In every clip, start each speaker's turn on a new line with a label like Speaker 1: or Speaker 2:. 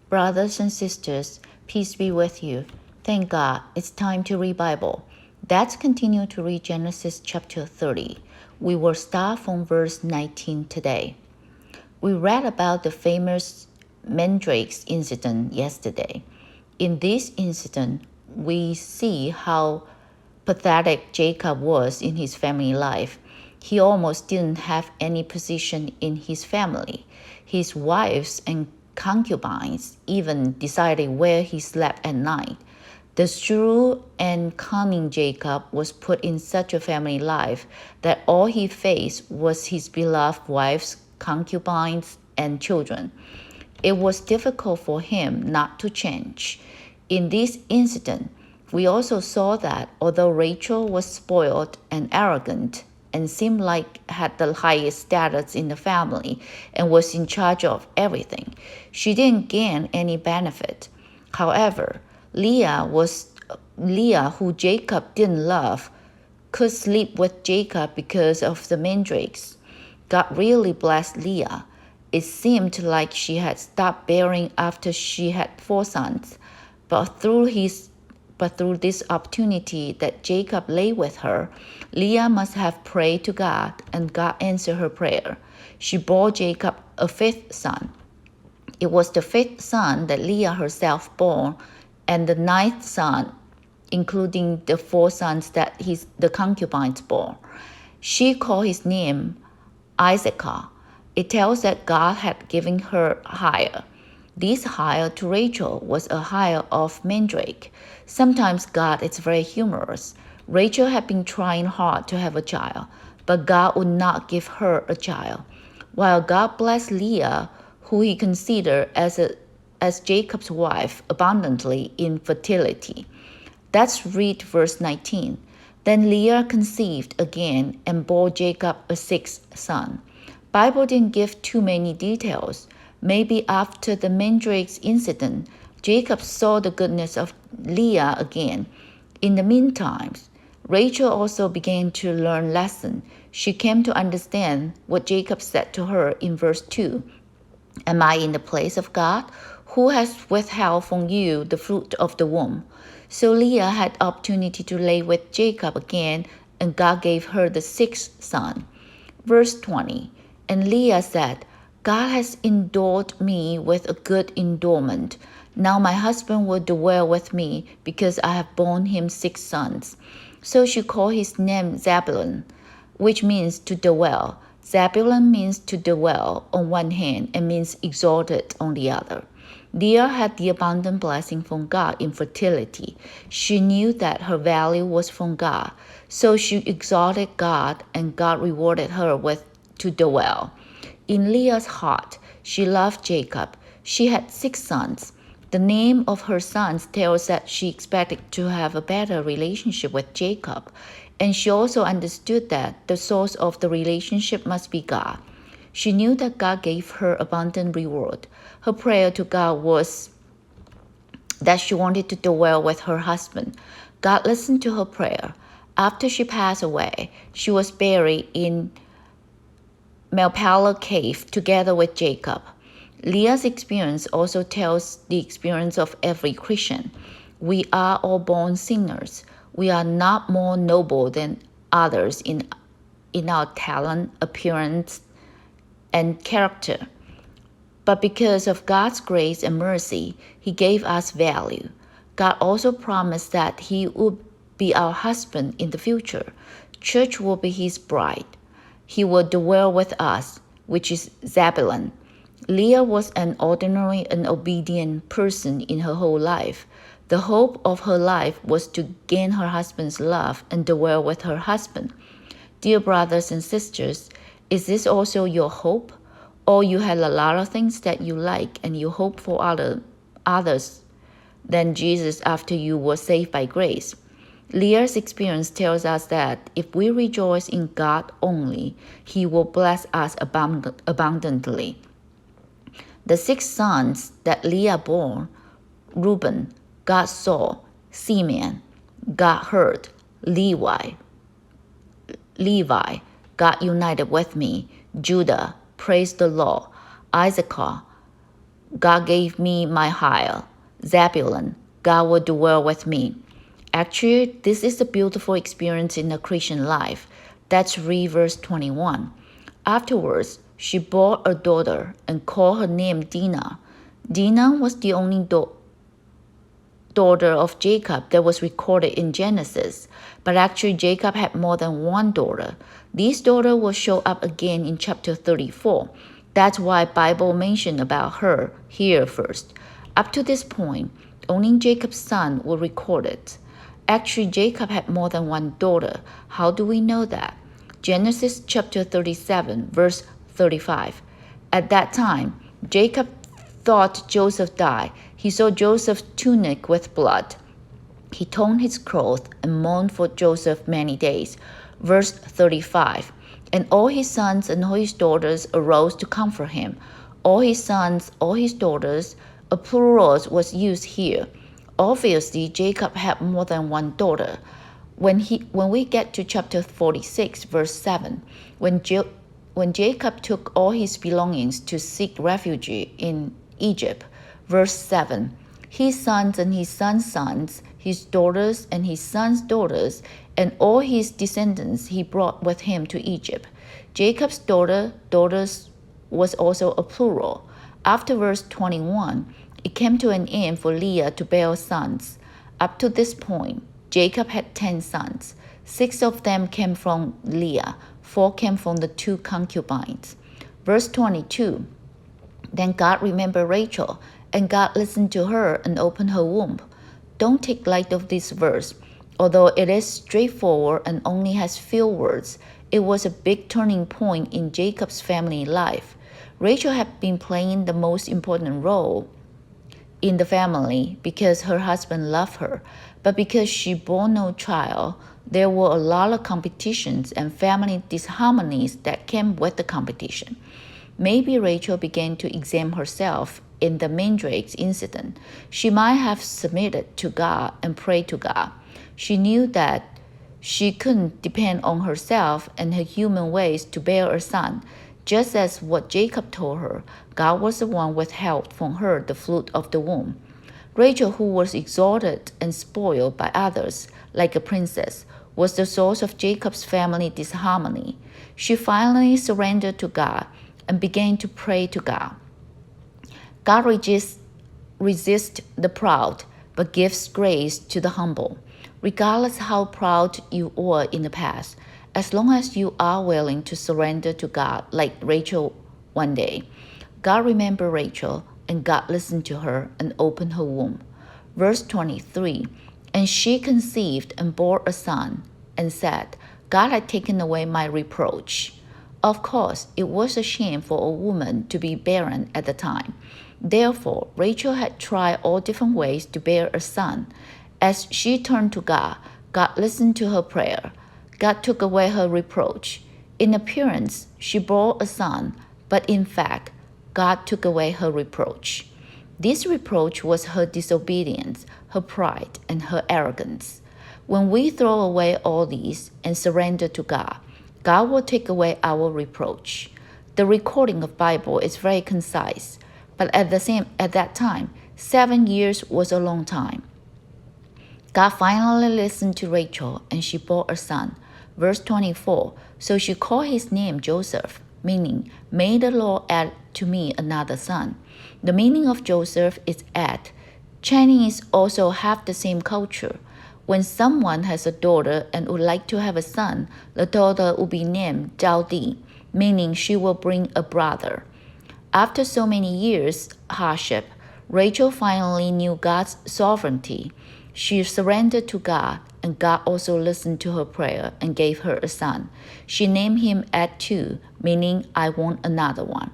Speaker 1: Brothers and sisters, peace be with you. Thank God, it's time to read Bible. Let's continue to read Genesis chapter 30. We will start from verse 19 today. We read about the famous mandrakes incident yesterday. In this incident, we see how pathetic Jacob was in his family life. He almost didn't have any position in his family. His wives and concubines even decided where he slept at night. The shrewd and cunning Jacob was put in such a family life that all he faced was his beloved wives, concubines, and children. It was difficult for him not to change. In this incident, we also saw that although Rachel was spoiled and arrogant and seemed like had the highest status in the family and was in charge of everything, she didn't gain any benefit. However, Leah, who Jacob didn't love, could sleep with Jacob because of the mandrakes. God really blessed Leah. It seemed like she had stopped bearing after she had 4 sons, but through this opportunity that Jacob lay with her, Leah must have prayed to God, and God answered her prayer. She bore Jacob a 5th son. It was the 5th son that Leah herself bore, and the 9th son, including the 4 sons that the concubines bore. She called his name Issachar. It tells that God had given her hire. This hire to Rachel was a hire of mandrake. Sometimes God is very humorous. Rachel had been trying hard to have a child, but God would not give her a child. While God blessed Leah, who he considered as Jacob's wife, abundantly in fertility. Let's read verse 19. Then Leah conceived again and bore Jacob a 6th son. Bible didn't give too many details. Maybe after the mandrakes incident, Jacob saw the goodness of Leah again. In the meantime, Rachel also began to learn lesson. She came to understand what Jacob said to her in verse 2. Am I in the place of God, who has withheld from you the fruit of the womb? So Leah had opportunity to lay with Jacob again, and God gave her the 6th son. Verse 20. And Leah said, God has endowed me with a good endowment. Now my husband will dwell with me, because I have borne him 6 sons. So she called his name Zebulun, which means to dwell. Zebulun means to dwell on one hand and means exalted on the other. Leah had the abundant blessing from God in fertility. She knew that her value was from God, so she exalted God, and God rewarded her with to dwell. In Leah's heart, she loved Jacob. She had 6 sons. The name of her sons tells that she expected to have a better relationship with Jacob, and she also understood that the source of the relationship must be God. She knew that God gave her abundant reward. Her prayer to God was that she wanted to dwell with her husband. God listened to her prayer. After she passed away, she was buried in Machpelah cave together with Jacob. Leah's experience also tells the experience of every Christian. We are all born sinners. We are not more noble than others in our talent, appearance, and character. But because of God's grace and mercy, He gave us value. God also promised that He would be our husband in the future. Church will be His bride. He will dwell with us, which is Zebulun. Leah was an ordinary and obedient person in her whole life. The hope of her life was to gain her husband's love and dwell with her husband. Dear brothers and sisters, is this also your hope? Or you had a lot of things that you like and you hope for others than Jesus after you were saved by grace? Leah's experience tells us that if we rejoice in God only, He will bless us abundantly. The 6 sons that Leah bore, Reuben, God saw; Simeon, God heard; Levi, God united with me; Judah, praise the Lord; Issachar, God gave me Mahile. Zebulun, God will dwell with me. Actually, this is a beautiful experience in the Christian life. Let's read verse 21. Afterwards, she bore a daughter and called her name Dinah. Dinah was the only daughter of Jacob that was recorded in Genesis, but actually Jacob had more than one daughter. This daughter will show up again in chapter 34. That's why Bible mentioned about her here first. Up to this point, only Jacob's son were recorded. Actually, Jacob had more than one daughter. How do we know that? Genesis chapter 37, verse 35. At that time, Jacob thought Joseph died. He saw Joseph's tunic with blood. He torn his clothes and mourned for Joseph many days. Verse 35. And all his sons and all his daughters arose to comfort him. All his sons, all his daughters, a plural was used here. Obviously, Jacob had more than one daughter. When we get to chapter 46, verse 7, when Jacob took all his belongings to seek refuge in Egypt, verse 7, his sons and his sons' sons, his daughters and his sons' daughters, and all his descendants he brought with him to Egypt. Jacob's daughters was also a plural. After verse 21, it came to an end for Leah to bear sons. Up to this point, Jacob had 10 sons. 6 of them came from Leah, 4 came from the 2 concubines. Verse 22, then God remembered Rachel, and God listened to her and opened her womb. Don't take light of this verse. Although it is straightforward and only has few words, it was a big turning point in Jacob's family life. Rachel had been playing the most important role in the family because her husband loved her, but because she bore no child, there were a lot of competitions and family disharmonies that came with the competition. Maybe Rachel began to examine herself in the Mandrakes incident. She might have submitted to God and prayed to God. She knew that she couldn't depend on herself and her human ways to bear a son. Just as what Jacob told her, God was the one withheld from her the fruit of the womb. Rachel, who was exalted and spoiled by others like a princess, was the source of Jacob's family disharmony. She finally surrendered to God and began to pray to God. God resists the proud, but gives grace to the humble. Regardless how proud you were in the past, as long as you are willing to surrender to God like Rachel one day. God remembered Rachel, and God listened to her and opened her womb. Verse 23, and she conceived and bore a son, and said, God had taken away my reproach. Of course, it was a shame for a woman to be barren at the time. Therefore, Rachel had tried all different ways to bear a son. As she turned to God, God listened to her prayer. God took away her reproach. In appearance, she bore a son, but in fact, God took away her reproach. This reproach was her disobedience, her pride, and her arrogance. When we throw away all these and surrender to God, God will take away our reproach. The recording of Bible is very concise, but at that time, 7 years was a long time. God finally listened to Rachel, and she bore a son. Verse 24, so she called his name Joseph, meaning, may the Lord add to me another son. The meaning of Joseph is add. Chinese also have the same culture. When someone has a daughter and would like to have a son, the daughter will be named Zhao Di, meaning she will bring a brother. After so many years' hardship, Rachel finally knew God's sovereignty. She surrendered to God, and God also listened to her prayer and gave her a son. She named him Ad-Tu, meaning I want another one.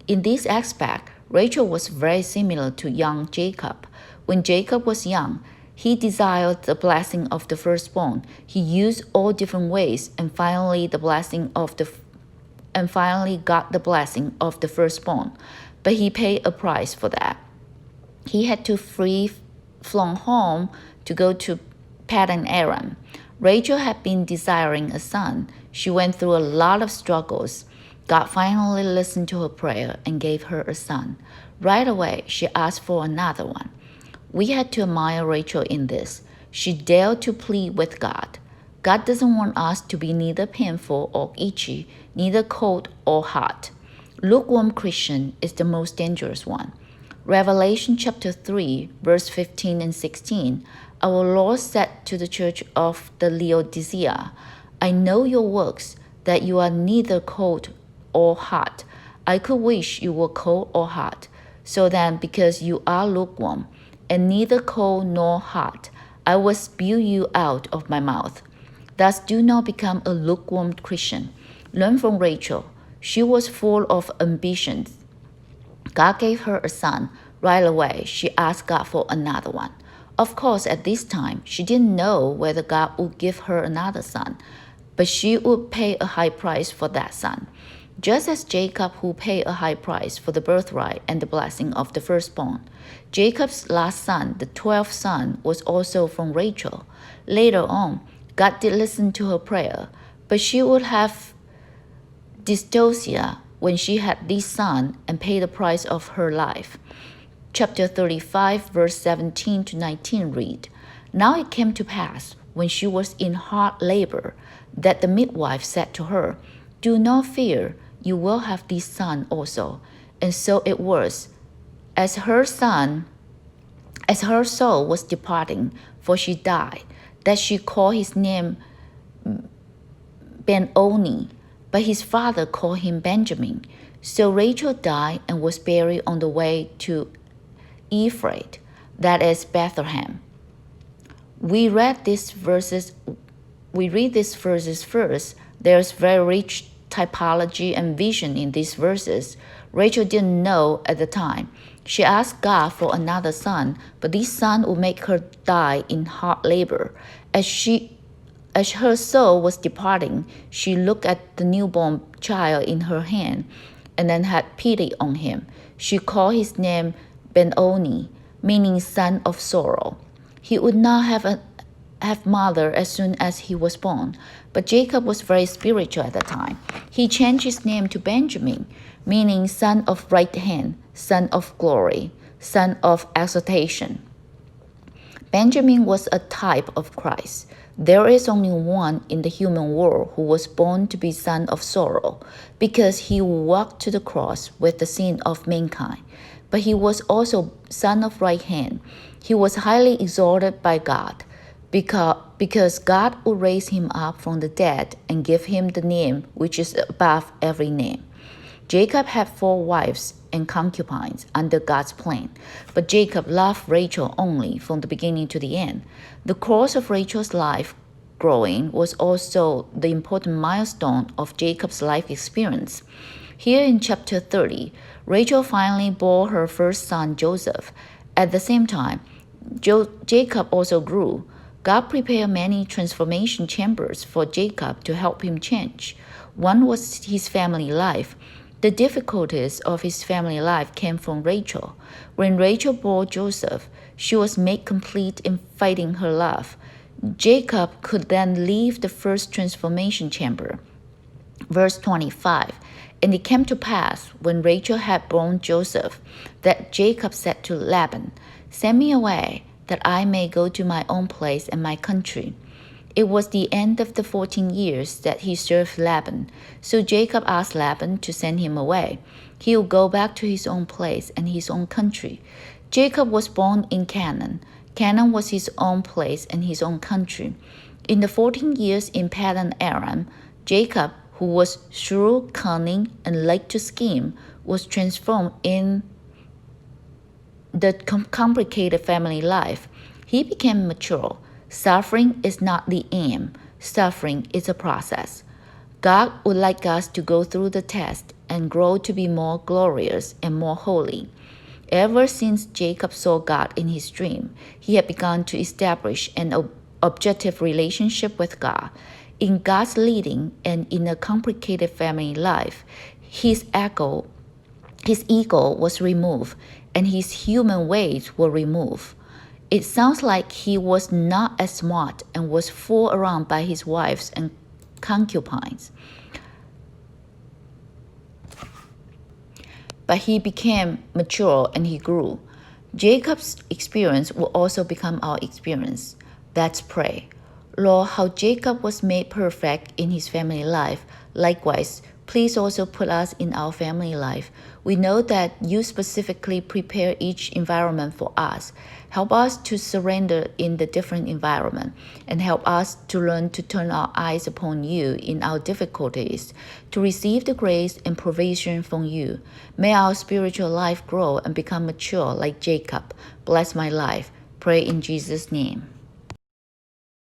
Speaker 1: In this aspect, Rachel was very similar to young Jacob. When Jacob was young, he desired the blessing of the firstborn. He used all different ways and finally got the blessing of the firstborn. But he paid a price for that. He had to flee from home to go to Paddan Aram. Rachel had been desiring a son. She went through a lot of struggles. God finally listened to her prayer and gave her a son. Right away, she asked for another one. We had to admire Rachel in this. She dared to plead with God. God doesn't want us to be neither painful or itchy, neither cold or hot. Lukewarm Christian is the most dangerous one. Revelation chapter 3, verse 15 and 16, our Lord said to the church of the Laodicea, I know your works, that you are neither cold or hot. I could wish you were cold or hot. So then, because you are lukewarm, and neither cold nor hot, I will spew you out of my mouth. Thus do not become a lukewarm Christian. Learn from Rachel. She was full of ambitions. God gave her a son. Right away, she asked God for another one. Of course, at this time, she didn't know whether God would give her another son, but she would pay a high price for that son. Just as Jacob, who paid a high price for the birthright and the blessing of the firstborn. Jacob's last son, the 12th son, was also from Rachel. Later on, God did listen to her prayer, but she would have dystocia when she had this son and paid the price of her life. Chapter 35, verse 17 to 19 read, Now it came to pass, when she was in hard labor, that the midwife said to her, Do not fear, you will have this son also. And so it was, as her soul was departing, for she died, that she called his name Ben-Oni, but his father called him Benjamin. So Rachel died and was buried on the way to Ephrath, that is Bethlehem. We read these verses first. There's very rich typology and vision in these verses. Rachel didn't know at the time. She asked God for another son, but this son would make her die in hard labor. As her soul was departing, she looked at the newborn child in her hand and then had pity on him. She called his name Ben-Oni, meaning son of sorrow. He would not have mother as soon as he was born, but Jacob was very spiritual at the time. He changed his name to Benjamin, meaning son of right hand, son of glory, son of exaltation. Benjamin was a type of Christ. There is only one in the human world who was born to be son of sorrow, because he walked to the cross with the sin of mankind. But he was also son of right hand. He was highly exalted by God, because God would raise him up from the dead and give him the name which is above every name. Jacob had 4 wives and concubines under God's plan, but Jacob loved Rachel only from the beginning to the end. The course of Rachel's life growing was also the important milestone of Jacob's life experience. Here in chapter 30, Rachel finally bore her first son Joseph. At the same time, Jacob also grew. God prepared many transformation chambers for Jacob to help him change. One was his family life. The difficulties of his family life came from Rachel. When Rachel bore Joseph, she was made complete in fighting her love. Jacob could then leave the first transformation chamber. Verse 25, And it came to pass, when Rachel had borne Joseph, that Jacob said to Laban, Send me away, that I may go to my own place and my country. It was the end of the 14 years that he served Laban. So Jacob asked Laban to send him away. He would go back to his own place and his own country. Jacob was born in Canaan. Canaan was his own place and his own country. In the 14 years in Padan Aram, Jacob, who was shrewd, cunning, and liked to scheme, was transformed in the complicated family life. He became mature. Suffering is not the aim. Suffering is a process. God would like us to go through the test and grow to be more glorious and more holy. Ever since Jacob saw God in his dream, he had begun to establish an objective relationship with God. In God's leading and in a complicated family life, his ego was removed and his human ways were removed. It sounds like he was not as smart and was fooled around by his wives and concubines. but he became mature and he grew. Jacob's experience will also become our experience. Let's pray. Lord, how Jacob was made perfect in his family life, likewise, please also put us in our family life. We know that you specifically prepare each environment for us. Help us to surrender in the different environment and help us to learn to turn our eyes upon you in our difficulties, to receive the grace and provision from you. May our spiritual life grow and become mature like Jacob. Bless my life. Pray in Jesus' name.